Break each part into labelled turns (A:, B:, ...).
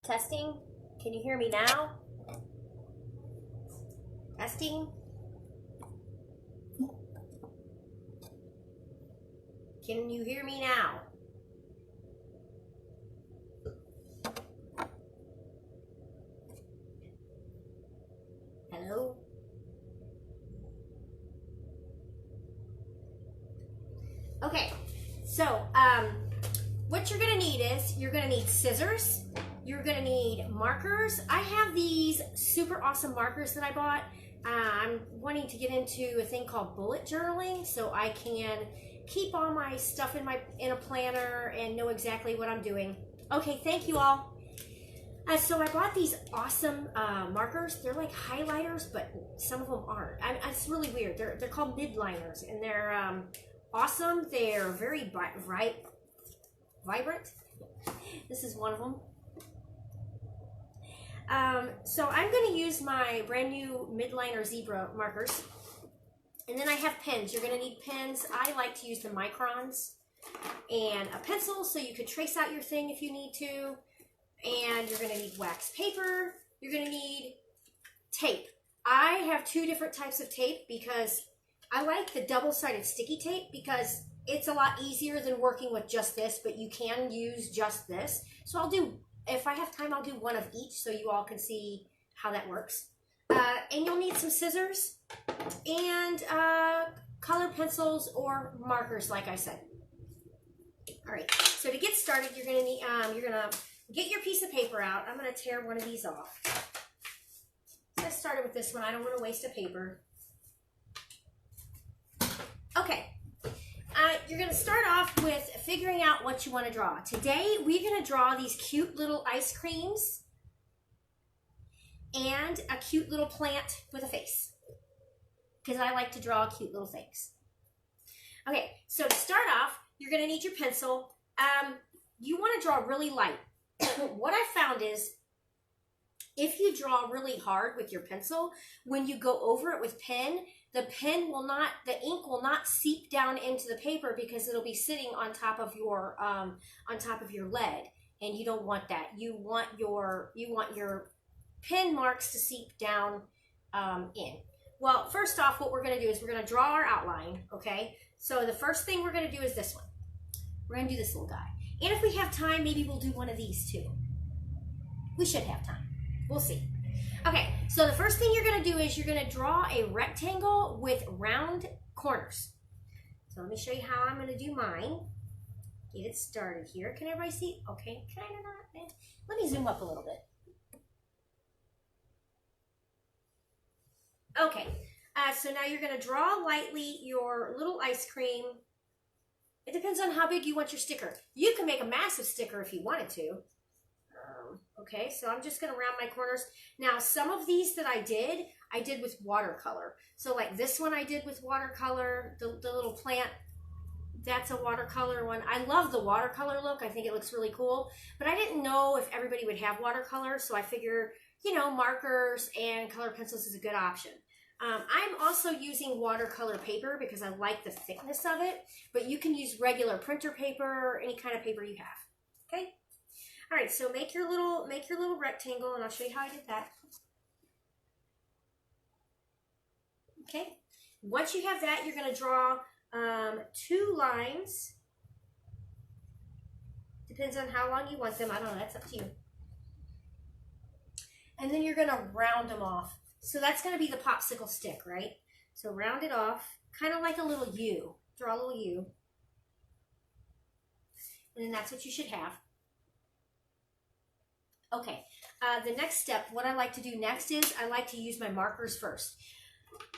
A: Testing. Can you hear me now? Testing. Can you hear me now? Hello? Okay, so what you're gonna need is you're gonna need scissors. You're gonna need markers. I have these super awesome markers that I bought. I'm wanting to get into a thing called bullet journaling, so I can keep all my stuff in a planner and know exactly what I'm doing. Okay, thank you all. So I bought these awesome markers. They're like highlighters, but some of them aren't. It's really weird. They're called midliners, and they're awesome. They're very vibrant. This is one of them. So I'm going to use my brand new midliner zebra markers. And then I have pens. You're going to need pens. I like to use the microns. And a pencil so you could trace out your thing if you need to. And you're going to need wax paper. You're going to need tape. I have two different types of tape because I like the double-sided sticky tape because it's a lot easier than working with just this, but you can use just this. So I'll do, if I have time, I'll do one of each so you all can see how that works. And you'll need some scissors and color pencils or markers, like I said. All right, so to get started, you're gonna need, get your piece of paper out. I'm gonna tear one of these off. So I started with this one. I don't want to waste a paper. Okay, you're going to start off with figuring out what you want to draw. Today, we're going to draw these cute little ice creams and a cute little plant with a face because I like to draw cute little things. Okay, so to start off, you're going to need your pencil. You want to draw really light. What I found is if you draw really hard with your pencil, when you go over it with pen, the ink will not seep down into the paper because it'll be sitting on top of your lead, and you don't want that. You want your pen marks to seep down in. Well, first off, what we're going to do is we're going to draw our outline. Okay, so the first thing we're going to do is this one. We're going to do this little guy, and if we have time, maybe we'll do one of these too. We should have time. We'll see. Okay, so the first thing you're going to do is you're going to draw a rectangle with round corners. So let me show you how I'm going to do mine. Get it started here. Can everybody see? Okay, kind of not. Let me zoom up a little bit. Okay, so now you're going to draw lightly your little ice cream. It depends on how big you want your sticker. You can make a massive sticker if you wanted to. Okay, so I'm just going to round my corners. Now, some of these that I did with watercolor. So like this one I did with watercolor, the little plant, that's a watercolor one. I love the watercolor look. I think it looks really cool. But I didn't know if everybody would have watercolor, so I figure, you know, markers and color pencils is a good option. I'm also using watercolor paper because I like the thickness of it, but you can use regular printer paper or any kind of paper you have. Okay? All right, so make your little rectangle, and I'll show you how I did that. Okay, once you have that, you're going to draw two lines. Depends on how long you want them. I don't know, that's up to you. And then you're going to round them off. So that's going to be the popsicle stick, right? So round it off, kind of like a little U. Draw a little U. And then that's what you should have. Okay, the next step, what I like to do next is I like to use my markers first.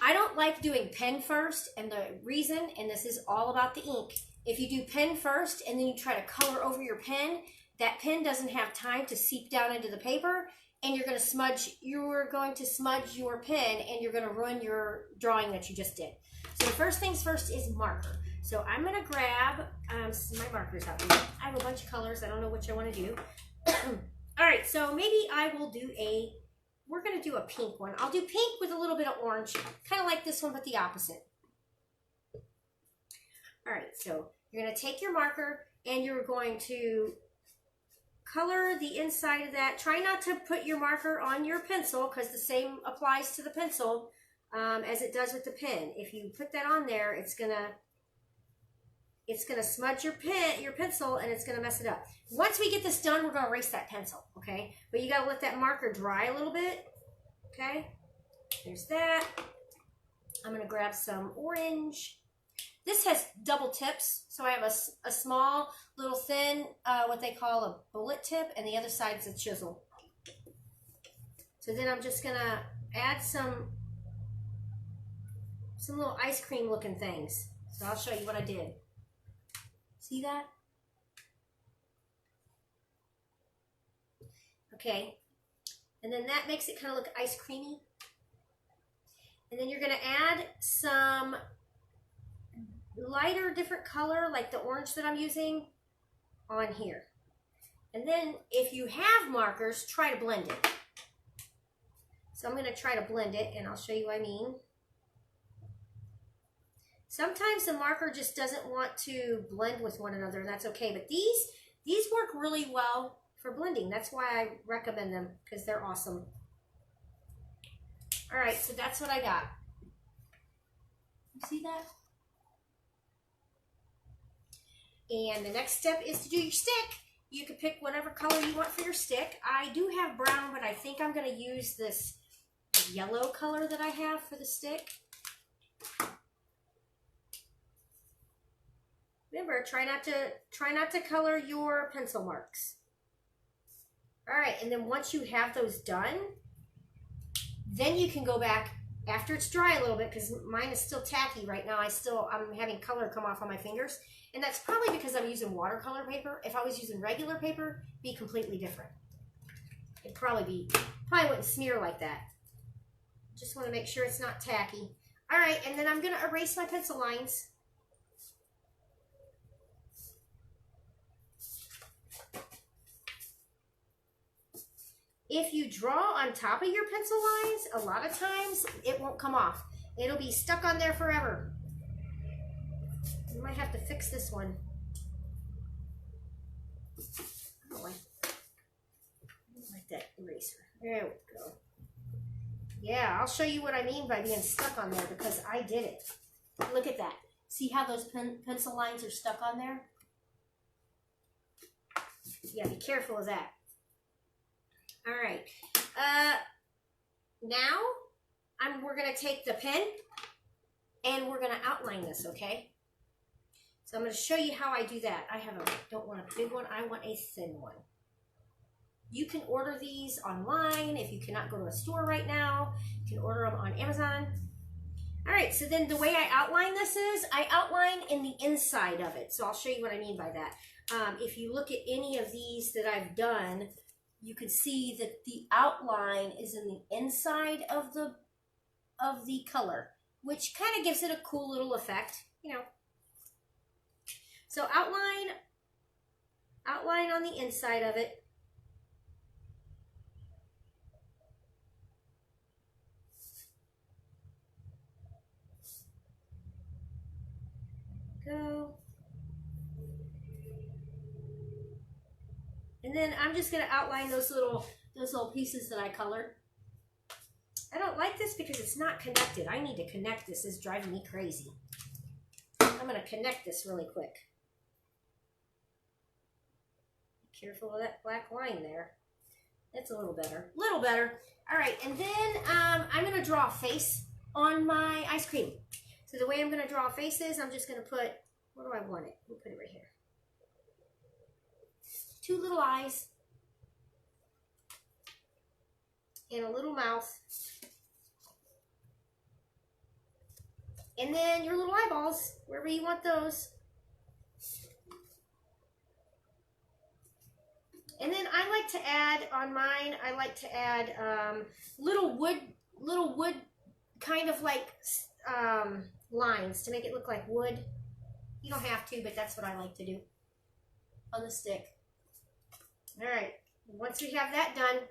A: I don't like doing pen first, and the reason, and this is all about the ink, if you do pen first and then you try to color over your pen, that pen doesn't have time to seep down into the paper, and you're going to smudge your pen, and you're going to ruin your drawing that you just did. So the first things first is marker. So I'm going to grab my markers out here. I have a bunch of colors. I don't know which I want to do. All right, so maybe I will do we're going to do a pink one. I'll do pink with a little bit of orange, kind of like this one, but the opposite. All right, so you're going to take your marker and you're going to color the inside of that. Try not to put your marker on your pencil because the same applies to the pencil as it does with the pen. If you put that on there, it's gonna smudge your pencil, and it's gonna mess it up. Once we get this done, we're gonna erase that pencil, okay? But you gotta let that marker dry a little bit, okay? There's that. I'm gonna grab some orange. This has double tips, so I have a small, little thin, what they call a bullet tip, and the other side's a chisel. So then I'm just gonna add some little ice cream looking things. So I'll show you what I did. See that? Okay, and then that makes it kind of look ice creamy. And then you're gonna add some lighter, different color, like the orange that I'm using, on here. And then if you have markers, try to blend it. So I'm gonna try to blend it, and I'll show you what I mean. Sometimes the marker just doesn't want to blend with one another, and that's okay. But these work really well for blending. That's why I recommend them, because they're awesome. All right, so that's what I got. You see that? And the next step is to do your stick. You can pick whatever color you want for your stick. I do have brown, but I think I'm going to use this yellow color that I have for the stick. Remember, try not to color your pencil marks. All right, and then once you have those done, then you can go back after it's dry a little bit, because mine is still tacky right now. I'm having color come off on my fingers, and that's probably because I'm using watercolor paper. If I was using regular paper, it'd be completely different. It'd probably wouldn't smear like that. Just want to make sure it's not tacky. All right, and then I'm going to erase my pencil lines. If you draw on top of your pencil lines, a lot of times it won't come off. It'll be stuck on there forever. You might have to fix this one. I don't like that eraser. There we go. Yeah, I'll show you what I mean by being stuck on there, because I did it. Look at that. See how those pencil lines are stuck on there? Yeah, be careful of that. All right, now we're gonna take the pen and we're gonna outline this, okay? So I'm gonna show you how I do that. Don't want a big one, I want a thin one. You can order these online if you cannot go to a store right now. You can order them on Amazon. All right, so then the way I outline this is, I outline in the inside of it. So I'll show you what I mean by that. If you look at any of these that I've done, you can see that the outline is in the inside of the color, which kind of gives it a cool little effect, you know. So outline on the inside of it. Go. And then I'm just going to outline those little pieces that I colored. I don't like this because it's not connected. I need to connect this. It's driving me crazy. I'm going to connect this really quick. Be careful of that black line there. That's a little better. Little better. All right, and then I'm going to draw a face on my ice cream. So the way I'm going to draw a face is I'm just going to put, where do I want it? We'll put it right here. Two little eyes and a little mouth, and then your little eyeballs wherever you want those. And then I like to add on mine, I like to add little wood kind of like lines to make it look like wood. You don't have to, but that's what I like to do on the stick. All right, once we have that done,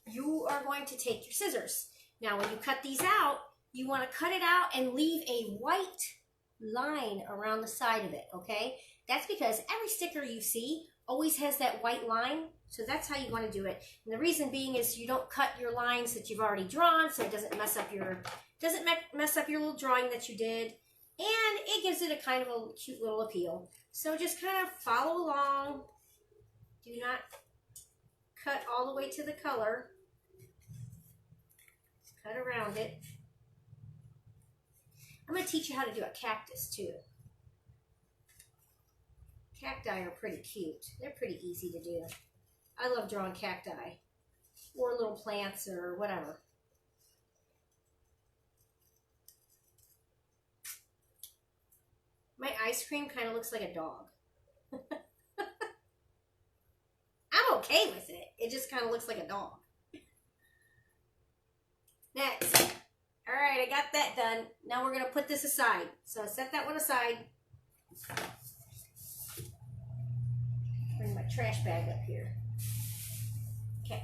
A: you are going to take your scissors. Now, when you cut these out, you want to cut it out and leave a white line around the side of it, okay? That's because every sticker you see always has that white line. So that's how you want to do it. And the reason being is you don't cut your lines that you've already drawn, so it doesn't mess up your little drawing that you did. And it gives it a kind of a cute little appeal. So just kind of follow along. Do not cut all the way to the color. Just cut around it. I'm going to teach you how to do a cactus too. Cacti are pretty cute. They're pretty easy to do. I love drawing cacti or little plants or whatever. My ice cream kind of looks like a dog. I'm okay with it. It just kind of looks like a dog. Next. All right, I got that done. Now we're going to put this aside. So set that one aside. Bring my trash bag up here. Okay.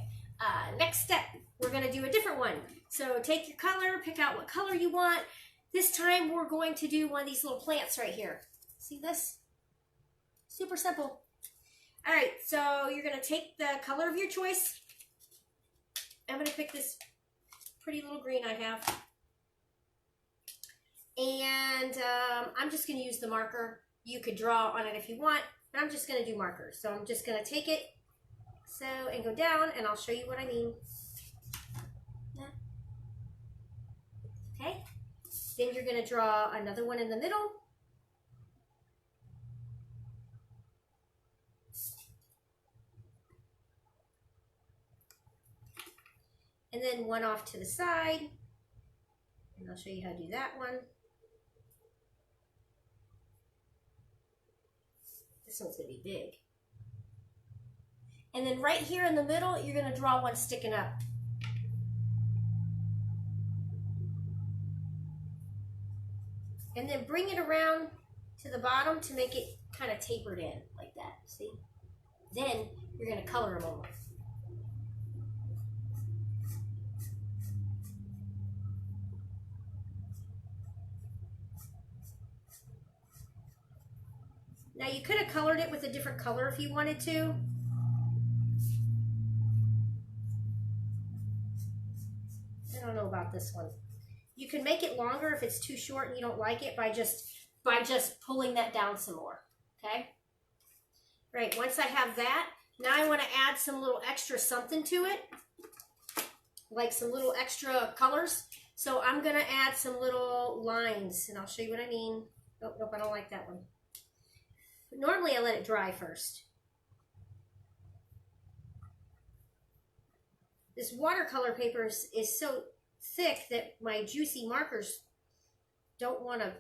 A: Next step, we're going to do a different one. So take your color, pick out what color you want. This time we're going to do one of these little plants right here. See this? Super simple. All right, so you're going to take the color of your choice. I'm going to pick this pretty little green I have. And I'm just going to use the marker. You could draw on it if you want, but I'm just going to do markers. So I'm just going to take it and go down, and I'll show you what I mean. Okay. Then you're going to draw another one in the middle. And then one off to the side. And I'll show you how to do that one. This one's going to be big. And then right here in the middle, you're going to draw one sticking up. And then bring it around to the bottom to make it kind of tapered in like that, see? Then you're going to color them over. Now you could have colored it with a different color if you wanted to. I don't know about this one. You can make it longer if it's too short and you don't like it by just pulling that down some more, okay? Right, once I have that, now I want to add some little extra something to it, like some little extra colors. So I'm going to add some little lines, and I'll show you what I mean. Oh, nope, I don't like that one. But normally I let it dry first. This watercolor paper is so thick that my juicy markers don't want to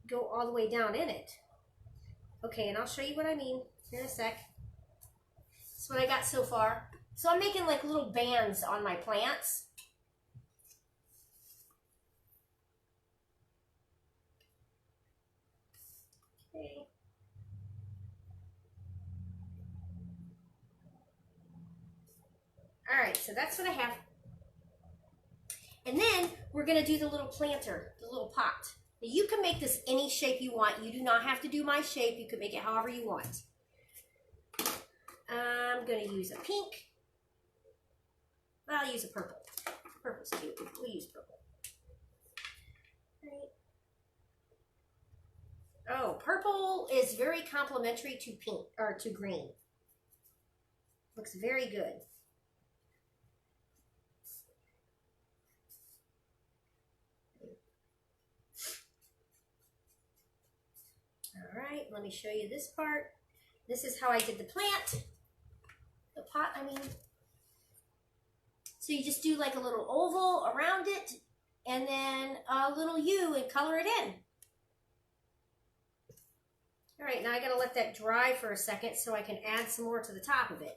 A: go all the way down in it. Okay, and I'll show you what I mean here in a sec. That's what I got so far. So I'm making like little bands on my plants. Okay. All right, so that's what I have. And then we're going to do the little planter, the little pot. Now you can make this any shape you want. You do not have to do my shape. You can make it however you want. I'm going to use a pink. Well, I'll use a purple. Purple's cute. We'll use purple. Right. Oh, purple is very complementary to pink or to green. Looks very good. All right, let me show you this part. This is how I did the plant. The pot, I mean. So you just do like a little oval around it and then a little U and color it in. All right, now I gotta let that dry for a second so I can add some more to the top of it.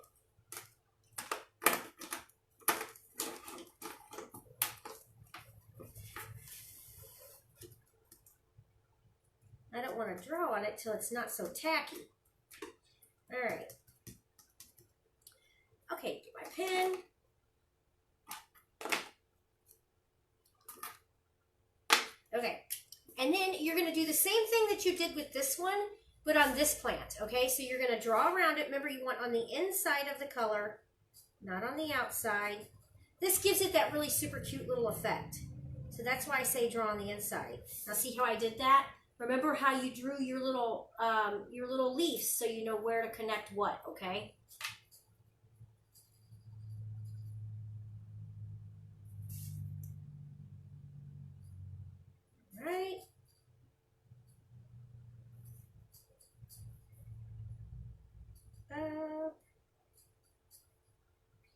A: I don't want to draw on it till it's not so tacky. All right. Okay, get my pen. Okay, and then you're going to do the same thing that you did with this one, but on this plant, okay? So you're going to draw around it. Remember, you want on the inside of the color, not on the outside. This gives it that really super cute little effect. So that's why I say draw on the inside. Now see how I did that? Remember how you drew your little leaves so you know where to connect what, okay? All right.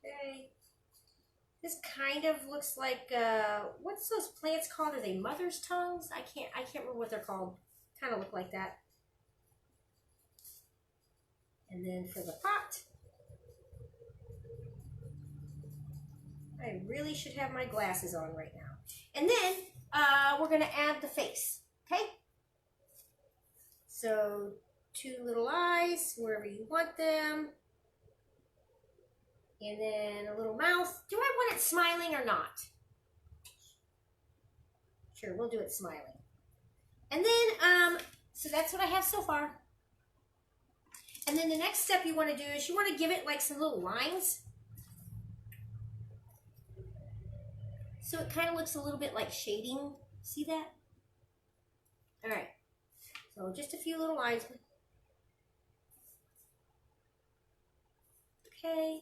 A: Okay. This kind of looks like what's those plants called? Are they mother's tongues? I can't remember what they're called. Kind of look like that. And then for the pot, I really should have my glasses on right now. And then we're going to add the face, okay? So 2 little eyes, wherever you want them. And then a little mouth. Do I want it smiling or not? Sure, we'll do it smiling. And then, so that's what I have so far. And then the next step you want to do is you want to give it like some little lines. So it kind of looks a little bit like shading. See that? All right. So just a few little lines. Okay.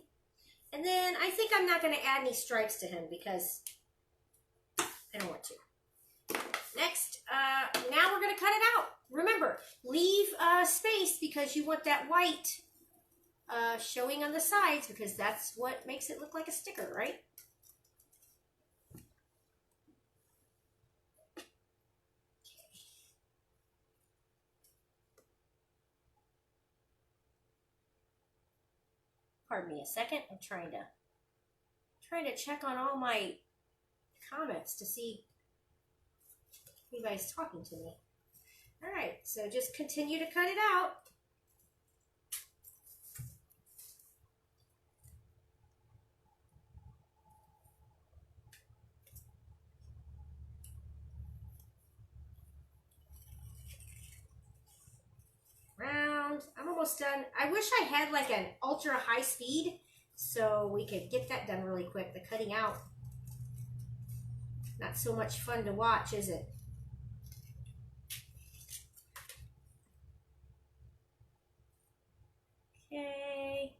A: And then I think I'm not going to add any stripes to him because I don't want to. Next, now we're going to cut it out. Remember, leave space because you want that white showing on the sides because that's what makes it look like a sticker, right? Pardon me a second. I'm trying to check on all my comments to see if anybody's talking to me. All right, so just continue to cut it out. Round. I'm almost done. I wish I had like an ultra high speed so we could get that done really quick. The cutting out. Not so much fun to watch, is it? Okay.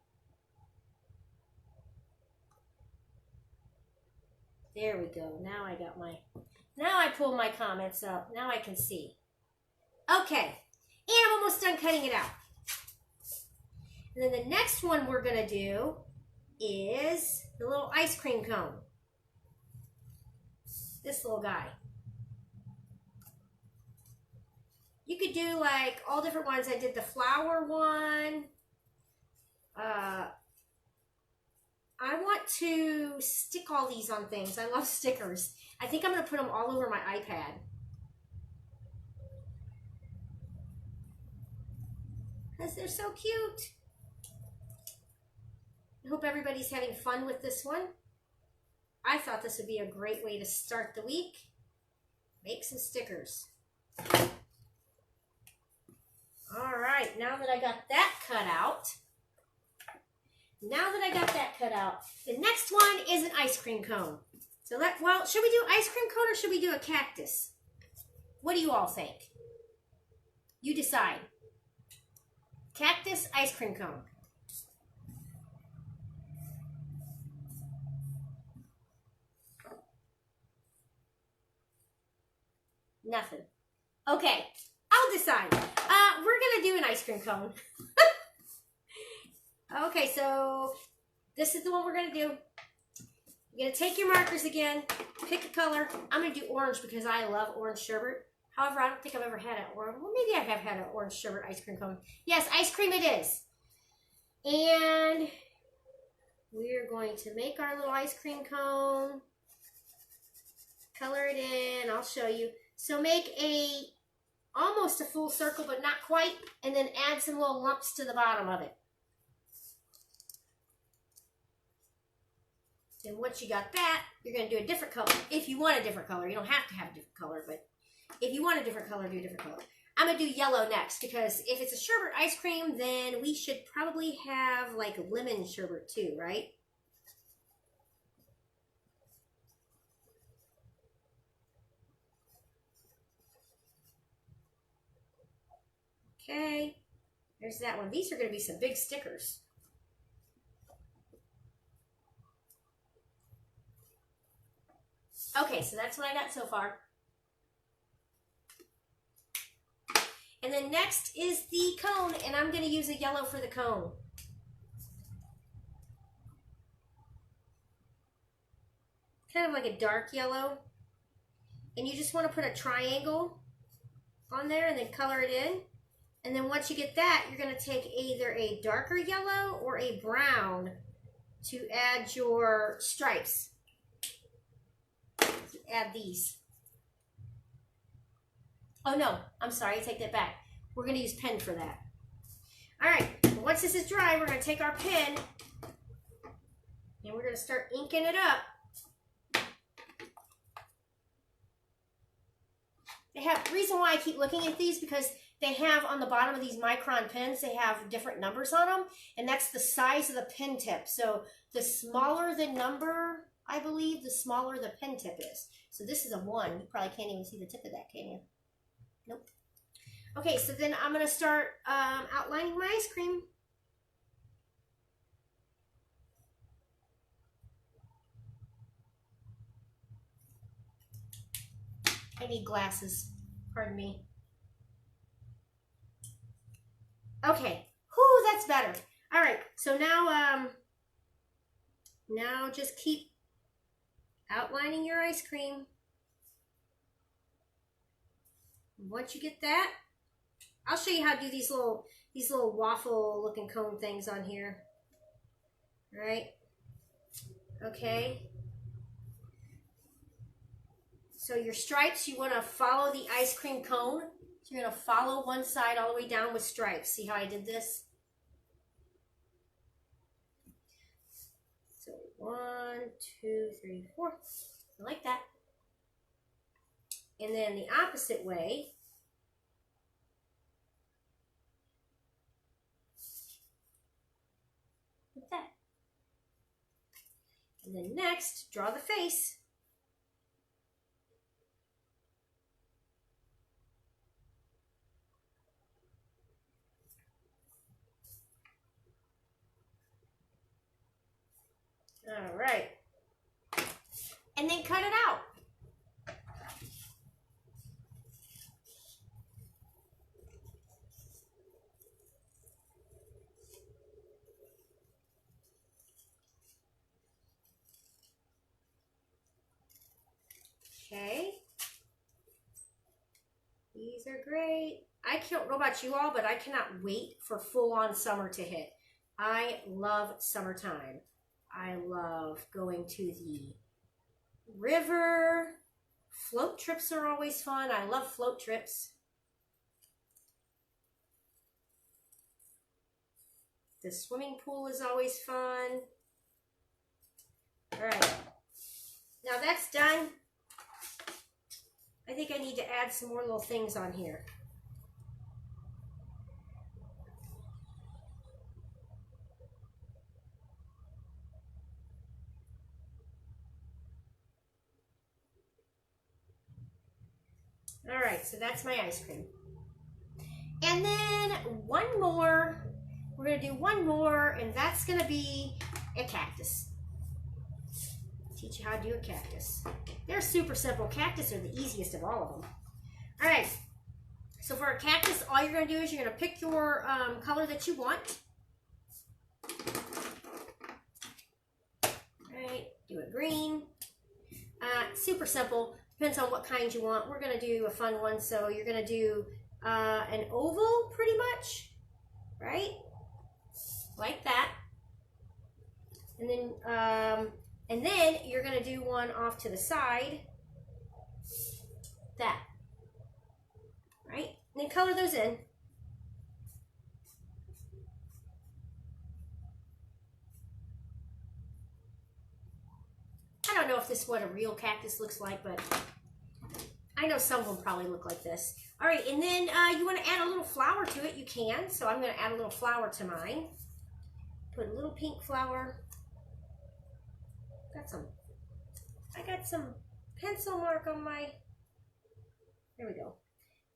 A: There we go. Now I pull my comments up. Now I can see. Okay. And I'm almost done cutting it out. And then the next one we're going to do is the little ice cream cone. This little guy. You could do like all different ones. I did the flower one. I want to stick all these on things. I love stickers. I think I'm going to put them all over my iPad. Because they're so cute. I hope everybody's having fun with this one. I thought this would be a great way to start the week. Make some stickers. All right, now that I got that cut out, the next one is an ice cream cone. So well, should we do ice cream cone or should we do a cactus? What do you all think? You decide. Cactus, ice cream cone. Nothing. Okay, I'll decide. We're going to do an ice cream cone. Okay, so this is the one we're going to do. You're going to take your markers again, pick a color. I'm going to do orange because I love orange sherbet. However, I don't think I've ever had an orange. Well, maybe I have had an orange sherbet ice cream cone. Yes, ice cream it is. And we're going to make our little ice cream cone. Color it in. I'll show you. So make almost a full circle, but not quite. And then add some little lumps to the bottom of it. And once you got that, you're going to do a different color. If you want a different color. You don't have to have a different color, but if you want a different color, do a different color. I'm going to do yellow next because if it's a sherbet ice cream, then we should probably have like lemon sherbet too, right? Okay, there's that one. These are going to be some big stickers. Okay, so that's what I got so far. And then next is the cone, and I'm going to use a yellow for the cone. Kind of like a dark yellow. And you just want to put a triangle on there and then color it in. And then once you get that, you're going to take either a darker yellow or a brown to add your stripes. Add these. Oh no, I'm sorry, I take that back. We're going to use pen for that. All right, once this is dry, we're going to take our pen and we're going to start inking it up. They have, reason why I keep looking at these, because they have on the bottom of these micron pens, they have different numbers on them, and that's the size of the pen tip. So the smaller the number, I believe, the smaller the pen tip is. So this is a 1. You probably can't even see the tip of that, can you? Nope. Okay, so then I'm going to start outlining my ice cream. I need glasses. Pardon me. Okay. Whew, that's better. All right, so now just keep outlining your ice cream. Once you get that, I'll show you how to do these little waffle looking cone things on here. All right. Okay. So your stripes, you want to follow the ice cream cone. So you're going to follow one side all the way down with stripes. See how I did this? So 1, 2, 3, 4. Like that. And then the opposite way. Like that. And then next, draw the face. All right. And then cut it out. Okay. These are great. I don't know about you all, but I cannot wait for full-on summer to hit. I love summertime. I love going to the river. Float trips are always fun. I love float trips. The swimming pool is always fun. All right. Now that's done. I think I need to add some more little things on here. All right, so that's my ice cream. And then one more, we're gonna do one more, and that's gonna be a cactus. Teach you how to do a cactus. They're super simple. Cactus are the easiest of all of them. All right, so for a cactus, all you're gonna do is you're gonna pick your color that you want. All right, do a green. Super simple. Depends on what kind you want. We're gonna do a fun one, so you're gonna do an oval, pretty much, right? Like that. And then you're gonna do one off to the side, that, right? And then color those in. I don't know if this is what a real cactus looks like, but I know some of them probably look like this. All right, and then you want to add a little flour to it, you can. So I'm going to add a little flour to mine. Put a little pink flour. I got some pencil mark on my, there we go.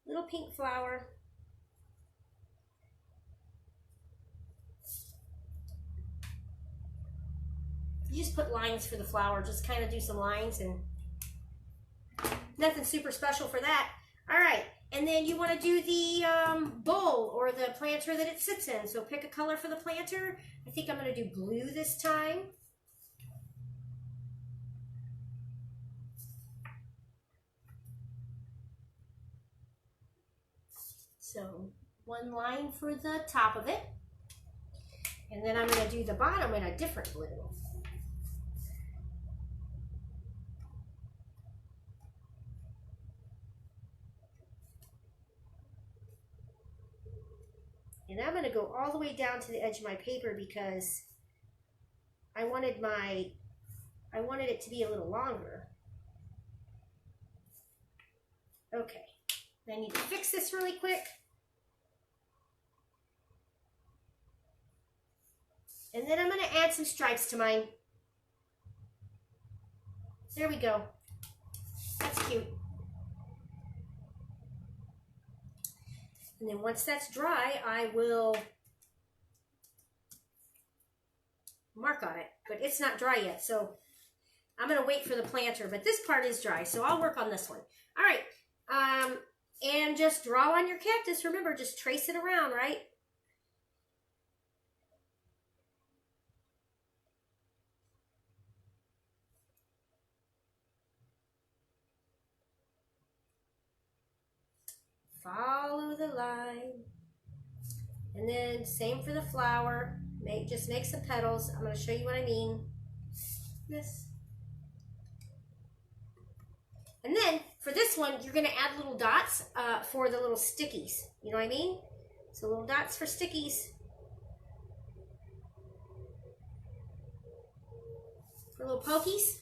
A: Little pink flour. You just put lines for the flour, just kind of do some lines and nothing super special for that. All right, and then you want to do the bowl or the planter that it sits in. So pick a color for the planter. I think I'm going to do blue this time. So one line for the top of it. And then I'm going to do the bottom in a different blue. And I'm going to go all the way down to the edge of my paper because I wanted it to be a little longer. Okay, I need to fix this really quick. And then I'm going to add some stripes to mine. There we go. That's cute. And then once that's dry, I will mark on it. But it's not dry yet, so I'm going to wait for the planter. But this part is dry, so I'll work on this one. All right. And just draw on your cactus. Remember, just trace it around, right? Follow the line. And then same for the flower. Just make some petals. I'm going to show you what I mean. This. And then for this one, you're going to add little dots for the little stickies. You know what I mean? So little dots for stickies. For little pokies.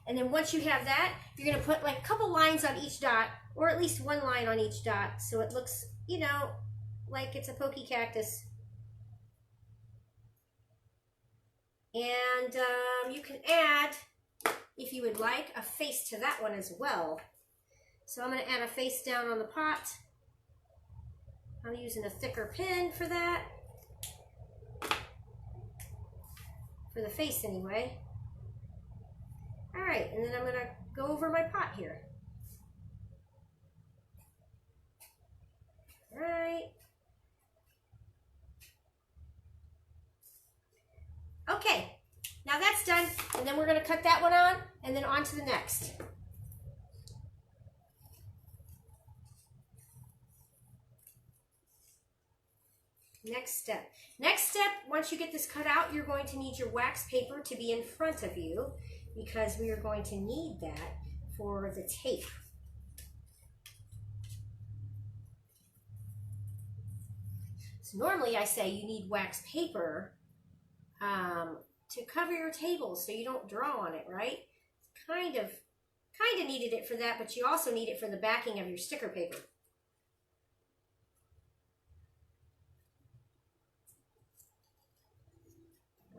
A: And then once you have that, you're going to put like a couple lines on each dot, or at least one line on each dot, so it looks, you know, like it's a pokey cactus. And you can add, if you would like, a face to that one as well. So I'm going to add a face down on the pot. I'm using a thicker pen for that. For the face anyway. All right, and then I'm going to go over my pot here. All right. Okay, now that's done, and then we're going to cut that one on, and then on to the next. Next step. Next step, once you get this cut out, you're going to need your wax paper to be in front of you, because we are going to need that for the tape. So normally I say you need wax paper to cover your table so you don't draw on it, right? Kind of needed it for that, but you also need it for the backing of your sticker paper.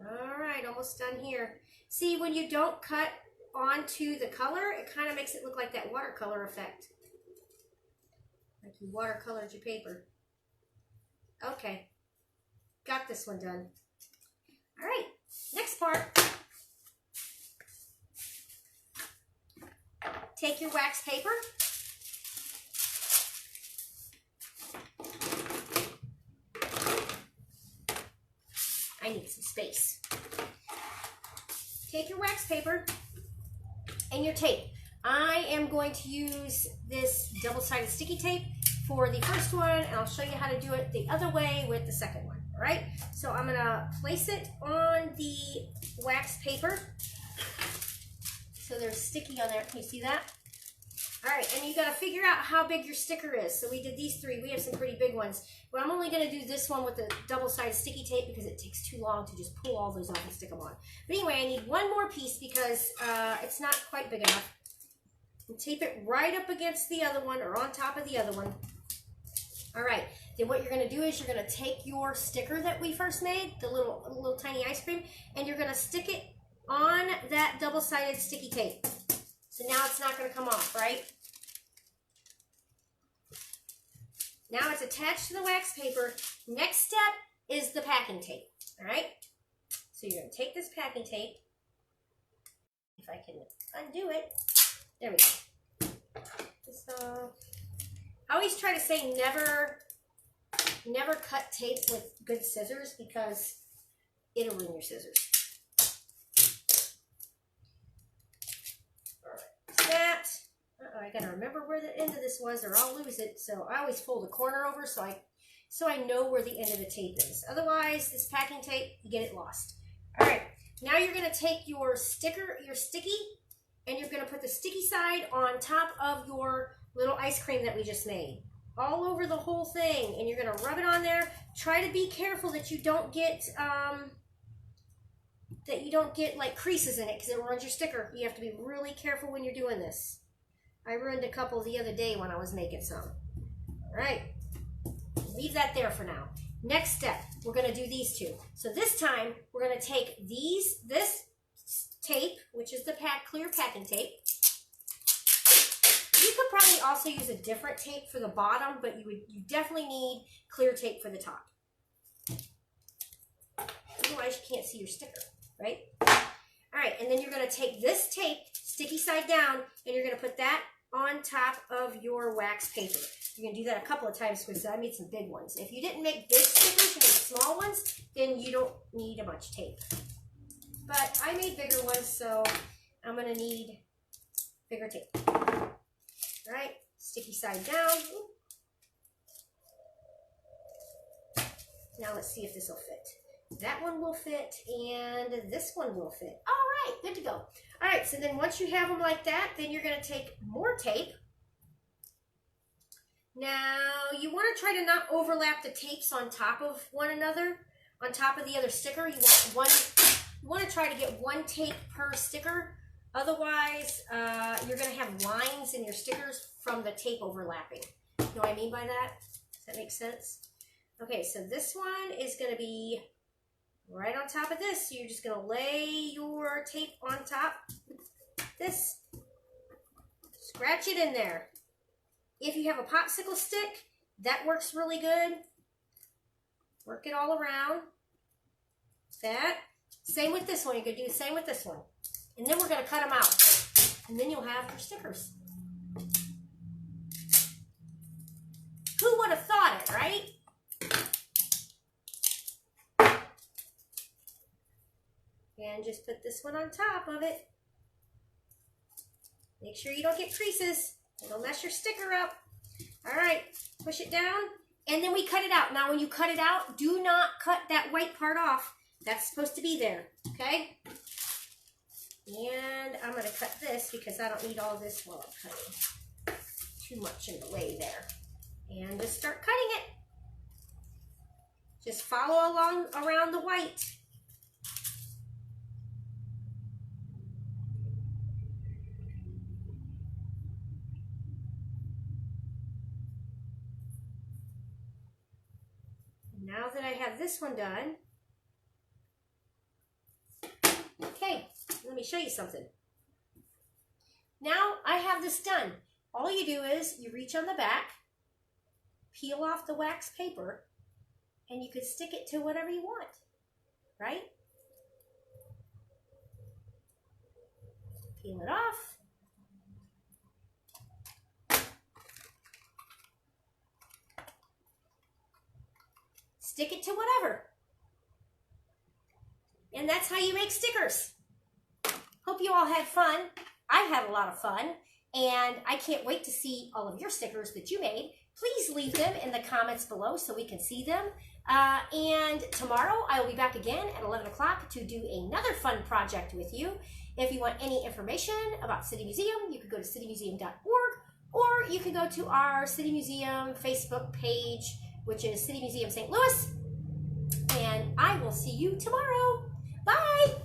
A: All right, almost done here. See, when you don't cut onto the color, it kind of makes it look like that watercolor effect. Like you watercolored your paper. Okay, got this one done. All right, next part. Take your wax paper. I need some space. Take your wax paper and your tape. I am going to use this double-sided sticky tape for the first one, and I'll show you how to do it the other way with the second one. All right, so I'm gonna place it on the wax paper. So they're sticky on there, can you see that? All right, and you got to figure out how big your sticker is. So we did these 3. We have some pretty big ones. But I'm only going to do this one with the double-sided sticky tape because it takes too long to just pull all those off and stick them on. But anyway, I need one more piece because it's not quite big enough. And tape it right up against the other one or on top of the other one. All right, then what you're going to do is you're going to take your sticker that we first made, the little tiny ice cream, and you're going to stick it on that double-sided sticky tape. So now it's not going to come off, right? Now it's attached to the wax paper. Next step is the packing tape, all right? So you're going to take this packing tape. If I can undo it. There we go. So I always try to say never cut tape with good scissors because it'll ruin your scissors. All right, that. I gotta remember where the end of this was or I'll lose it. So I always fold a corner over so I know where the end of the tape is. Otherwise, this packing tape, you get it lost. All right, now you're gonna take your sticker, your sticky, and you're gonna put the sticky side on top of your little ice cream that we just made. All over the whole thing, and you're gonna rub it on there. Try to be careful that you don't get like creases in it because it ruins your sticker. You have to be really careful when you're doing this. I ruined a couple the other day when I was making some. All right, leave that there for now. Next step, we're gonna do these 2. So this time, we're gonna take this tape, which is the clear packing tape. You could probably also use a different tape for the bottom, but you definitely need clear tape for the top. Otherwise, you can't see your sticker, right? All right, and then you're gonna take this tape, sticky side down, and you're gonna put that on top of your wax paper. You're gonna do that a couple of times because I made some big ones. If you didn't make big stickers, you made small ones, then you don't need a bunch of tape. But I made bigger ones, so I'm gonna need bigger tape. All right, sticky side down. Now let's see if this will fit. That one will fit, and this one will fit. All right, good to go. All right, so then once you have them like that, then you're gonna take more tape. Now, you wanna try to not overlap the tapes on top of one another, on top of the other sticker. You want to try to get one tape per sticker. Otherwise, you're going to have lines in your stickers from the tape overlapping. You know what I mean by that? Does that make sense? Okay, so this one is going to be right on top of this. So you're just going to lay your tape on top. This. Scratch it in there. If you have a popsicle stick, that works really good. Work it all around. That. Same with this one. You're going to do the same with this one. And then we're going to cut them out. And then you'll have your stickers. Who would have thought it, right? And just put this one on top of it. Make sure you don't get creases. It'll mess your sticker up. All right, push it down. And then we cut it out. Now, when you cut it out, do not cut that white part off. That's supposed to be there, okay? And I'm going to cut this because I don't need all this while I'm cutting. Too much in the way there. And just start cutting it. Just follow along around the white. Now that I have this one done, okay, let me show you something. Now I have this done. All you do is you reach on the back, peel off the wax paper, and you could stick it to whatever you want, right? Peel it off. Stick it to whatever. And that's how you make stickers. Hope you all had fun. I had a lot of fun. And I can't wait to see all of your stickers that you made. Please leave them in the comments below so we can see them. And tomorrow I will be back again at 11 o'clock to do another fun project with you. If you want any information about City Museum, you could go to citymuseum.org, or you can go to our City Museum Facebook page, which is City Museum St. Louis, and I will see you tomorrow. Bye!